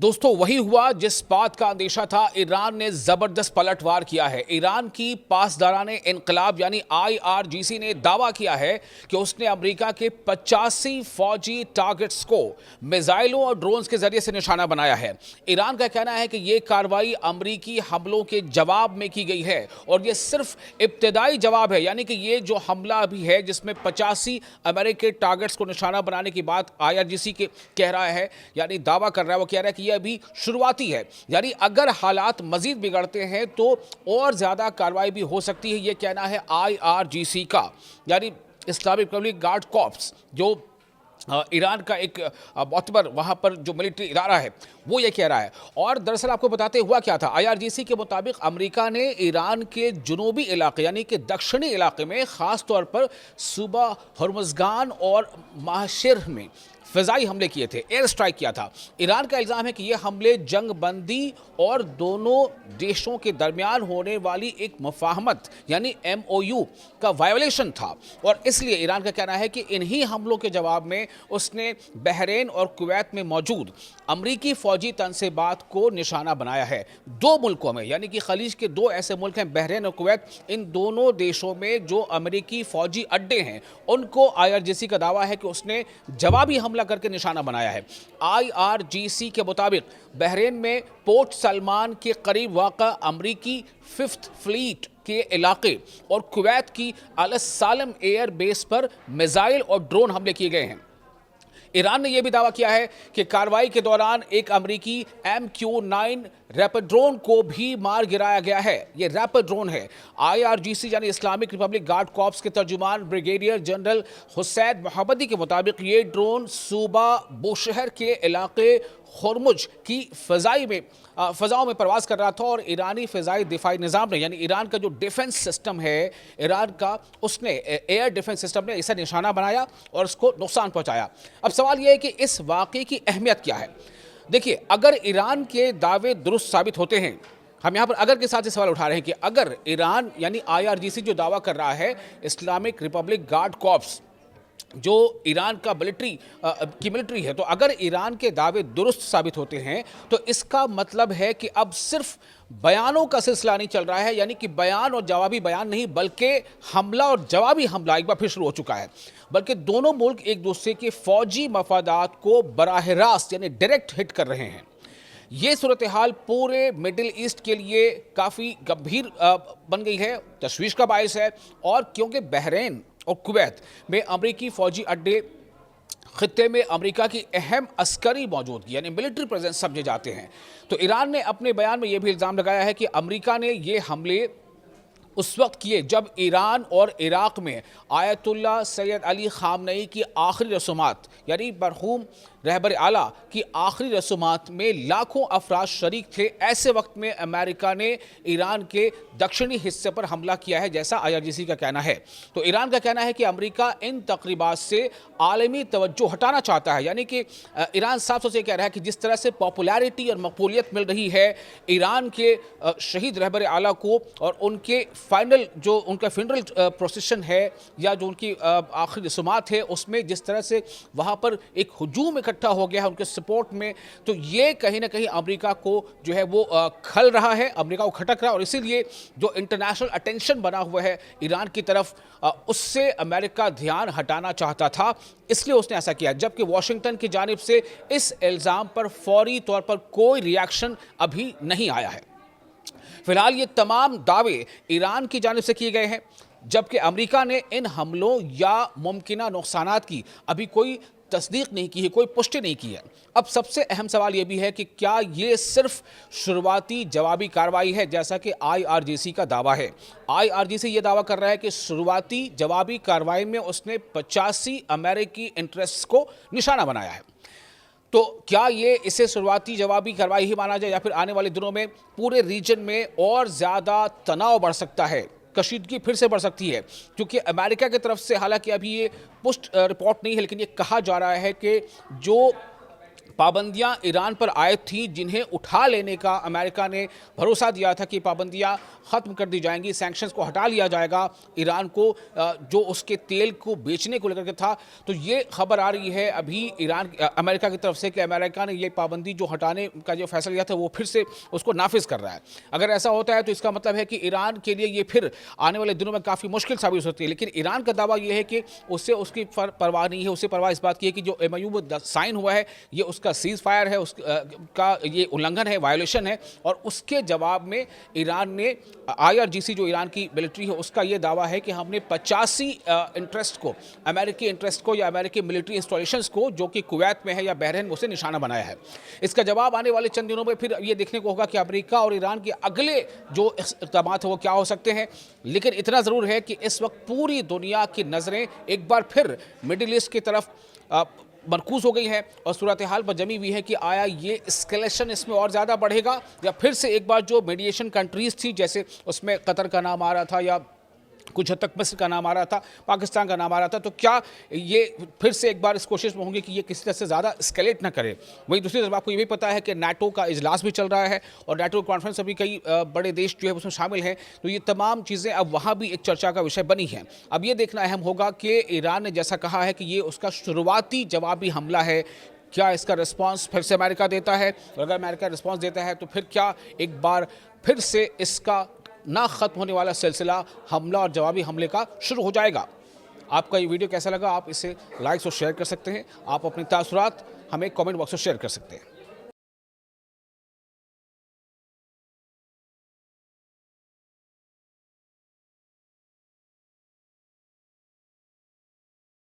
दोस्तों वही हुआ जिस बात का अंदेशा था। ईरान ने जबरदस्त पलटवार किया है। ईरान की पासदाराने इनकलाब यानी आईआरजीसी ने दावा किया है कि उसने अमेरिका के 85 फौजी टारगेट्स को मिसाइलों और ड्रोन्स के जरिए से निशाना बनाया है। ईरान का कहना है कि यह कार्रवाई अमेरिकी हमलों के जवाब में की गई है और यह सिर्फ इब्तदाई जवाब है, यानी कि यह जो हमला अभी है जिसमें 85 अमेरिकी टारगेट्स को निशाना बनाने की बात आईआरजीसी के कह रहा है, यानी दावा कर रहा है, वो कह रहा है कि यह अभी शुरुआती है, यानी अगर हालात मजीद बिगड़ते हैं तो और ज्यादा कार्रवाई भी हो सकती है। यह कहना है आईआरजीसी का, यानी इस्लामिक रिपब्लिक गार्ड कॉर्प्स, जो ईरान का एक मोतबर वहाँ पर जो मिलिट्री इदारा है वो ये कह रहा है। और दरअसल आपको बताते हुआ क्या था, आईआरजीसी के मुताबिक अमेरिका ने ईरान के जुनूबी इलाके यानी कि दक्षिणी इलाके में ख़ास तौर पर सूबा हर्मुज़गान और माहशिर में फ़िज़ाई हमले किए थे, एयर स्ट्राइक किया था। ईरान का इल्ज़ाम है कि ये हमले जंग बंदी और दोनों देशों के दरमियान होने वाली एक मुफ़ाहमत यानी एमओयू का वायोलेशन था, और इसलिए ईरान का कहना है कि इन्हीं हमलों के जवाब में उसने बहरीन और कुवैत में मौजूद अमरीकी फ़ौजी तनसीबात को निशाना बनाया है। दो मुल्कों में, यानी कि खलीज के दो ऐसे मुल्क हैं बहरीन और कुवैत, इन दोनों देशों में जो अमरीकी फ़ौजी अड्डे हैं उनको आईआरजीसी का दावा है कि उसने जवाबी हमला करके निशाना बनाया है। आईआरजीसी के मुताबिक बहरीन में पोर्ट सलमान के करीब वाक़ा अमरीकी 5th फ्लीट के इलाके और कुवैत की अल सालम एयर बेस पर मिसाइल और ड्रोन हमले किए गए हैं। ईरान ने यह भी दावा किया है कि कार्रवाई के दौरान एक अमरीकी MQ-9 रैपिड ड्रोन को भी मार गिराया गया है। यह रैपिड ड्रोन है। आईआरजीसी यानी इस्लामिक रिपब्लिक गार्ड कॉर्प्स के तर्जुमान ब्रिगेडियर जनरल हुसैन मोहम्मदी के मुताबिक ये ड्रोन सूबा बुशहर के इलाके होर्मुज की फ़ज़ाओं में प्रवास कर रहा था और ईरानी फ़िज़ाई दिफाई निज़ाम ने, यानी ईरान का जो डिफेंस सिस्टम है ईरान का, उसने एयर डिफेंस सिस्टम ने इसे निशाना बनाया और उसको नुकसान पहुंचाया। अब सवाल यह है कि इस वाक़े की अहमियत क्या है। देखिए, अगर ईरान के दावे दुरुस्त साबित होते हैं, हम यहाँ पर अगर के साथ ये सवाल उठा रहे हैं कि अगर ईरान यानी आईआरजीसी जो दावा कर रहा है इस्लामिक रिपब्लिक गार्ड कॉर्प्स जो ईरान का मिलिट्री है, तो अगर ईरान के दावे दुरुस्त साबित होते हैं तो इसका मतलब है कि अब सिर्फ बयानों का सिलसिला नहीं चल रहा है, यानी कि बयान और जवाबी बयान नहीं बल्कि हमला और जवाबी हमला एक बार फिर शुरू हो चुका है, बल्कि दोनों मुल्क एक दूसरे के फौजी मफादात को बराह रास्त यानी डायरेक्ट हिट कर रहे हैं। ये सूरत हाल पूरे मिडिल ईस्ट के लिए काफ़ी गंभीर बन गई है, तशवीश का बायस है। और क्योंकि बहरीन और कुवैत में अमरीकी फ़ौजी अड्डे खित्ते में अमेरिका की अहम अस्करी मौजूदगी यानी मिलिट्री प्रेजेंस समझे जाते हैं, तो ईरान ने अपने बयान में यह भी इल्ज़ाम लगाया है कि अमेरिका ने ये हमले उस वक्त किए जब ईरान और इराक़ में आयतुल्लाह सैयद अली ख़ामनई की आखिरी रसूमात यानी मरहूम रहबर आला की आखिरी रसूमात में लाखों अफराद शरीक थे। ऐसे वक्त में अमेरिका ने ईरान के दक्षिणी हिस्से पर हमला किया है, जैसा आईआरजीसी का कहना है। तो ईरान का कहना है कि अमेरिका इन तकरीबात से आलमी तवज्जो हटाना चाहता है, यानी कि ईरान साफ तौर से कह रहा है कि जिस तरह से पॉपुलैरिटी और मकबूलियत मिल रही है ईरान के शहीद रहबर आला को और उनके फाइनल जो उनका फ्यूनरल प्रोसेशन है या जो उनकी आखिरी रसूमात है उसमें जिस तरह से वहाँ पर एक हुजूम इकट्ठा हो गया है उनके सपोर्ट में, तो ये कहीं ना कहीं अमेरिका को जो है वो खल रहा है, अमेरिका को खटक रहा है, और इसीलिए जो इंटरनेशनल अटेंशन बना हुआ है ईरान की तरफ उससे अमेरिका ध्यान हटाना चाहता था, इसलिए उसने ऐसा किया। जबकि वाशिंगटन की जानिब से इस इल्ज़ाम पर फौरी तौर पर कोई रिएक्शन अभी नहीं आया है। फिलहाल ये तमाम दावे ईरान की जानिब से किए गए हैं, जबकि अमेरिका ने इन हमलों या मुमकिना नुकसानात की अभी कोई तस्दीक नहीं की है, कोई पुष्टि नहीं की है। अब सबसे अहम सवाल यह भी है कि क्या ये सिर्फ शुरुआती जवाबी कार्रवाई है, जैसा कि आईआरजीसी का दावा है। आईआरजीसी ये दावा कर रहा है कि शुरुआती जवाबी कार्रवाई में उसने 85 अमेरिकी इंटरेस्ट को निशाना बनाया है। तो क्या ये इसे शुरुआती जवाबी कार्रवाई ही माना जाए या फिर आने वाले दिनों में पूरे रीजन में और ज़्यादा तनाव बढ़ सकता है, कशीदगी फिर से बढ़ सकती है, क्योंकि अमेरिका की तरफ से हालांकि अभी ये पुष्ट रिपोर्ट नहीं है, लेकिन ये कहा जा रहा है कि जो पाबंदियां ईरान पर आयद थी, जिन्हें उठा लेने का अमेरिका ने भरोसा दिया था कि पाबंदियां ख़त्म कर दी जाएंगी, सैंक्शंस को हटा लिया जाएगा ईरान को, जो उसके तेल को बेचने को लेकर के था। तो ये खबर आ रही है अभी ईरान अमेरिका की तरफ से कि अमेरिका ने ये पाबंदी जो हटाने का जो फैसला लिया था वो फिर से उसको नाफिज कर रहा है। अगर ऐसा होता है तो इसका मतलब है कि ईरान के लिए ये फिर आने वाले दिनों में काफ़ी मुश्किल साबित हो सकती है। लेकिन ईरान का दावा ये है कि उससे उसकी परवाह नहीं है, उससे परवाह इस बात की है कि जो MOU साइन हुआ है ये उसका सीज फायर है, उसका ये उल्लंघन है, वायोलेशन है। और उसके जवाब में ईरान ने IRGC जो ईरान की मिलिट्री है उसका ये दावा है कि हमने 85 इंटरेस्ट को, अमेरिकी इंटरेस्ट को या अमेरिकी मिलिट्री इंस्टॉलेशंस को जो कि कुवैत में है या बहरीन में, उसे निशाना बनाया है। इसका जवाब आने वाले चंद दिनों में फिर ये देखने को होगा कि अमेरिका और ईरान के अगले जो इक़दाम है वो क्या हो सकते हैं। लेकिन इतना ज़रूर है कि इस वक्त पूरी दुनिया की नज़रें एक बार फिर मिडिल ईस्ट की तरफ मरकूज़ हो गई है और सूरत हाल पर जमी हुई है कि आया ये एस्केलेशन इसमें और ज़्यादा बढ़ेगा या फिर से एक बार जो मीडिएशन कंट्रीज़ थी, जैसे उसमें कतर का नाम आ रहा था या कुछ हद तक मिस्र का नाम आ रहा था, पाकिस्तान का नाम आ रहा था, तो क्या ये फिर से एक बार इस कोशिश में होंगे कि ये किसी तरह से ज़्यादा एस्केलेट ना करे। वहीं दूसरी तरफ आपको ये भी पता है कि नाटो का इजलास भी चल रहा है और नाटो कॉन्फ्रेंस अभी कई बड़े देश जो है उसमें शामिल हैं, तो ये तमाम चीज़ें अब वहाँ भी एक चर्चा का विषय बनी हैं। अब ये देखना अहम होगा कि ईरान ने जैसा कहा है कि ये उसका शुरुआती जवाबी हमला है, क्या इसका रिस्पांस फिर से अमेरिका देता है, और अगर अमेरिका रिस्पांस देता है तो फिर क्या एक बार फिर से इसका ना ख़त्म होने वाला सिलसिला हमला और जवाबी हमले का शुरू हो जाएगा। आपका ये वीडियो कैसा लगा, आप इसे लाइक और शेयर कर सकते हैं। आप अपने तासुरात हमें कमेंट बॉक्स में शेयर कर सकते हैं।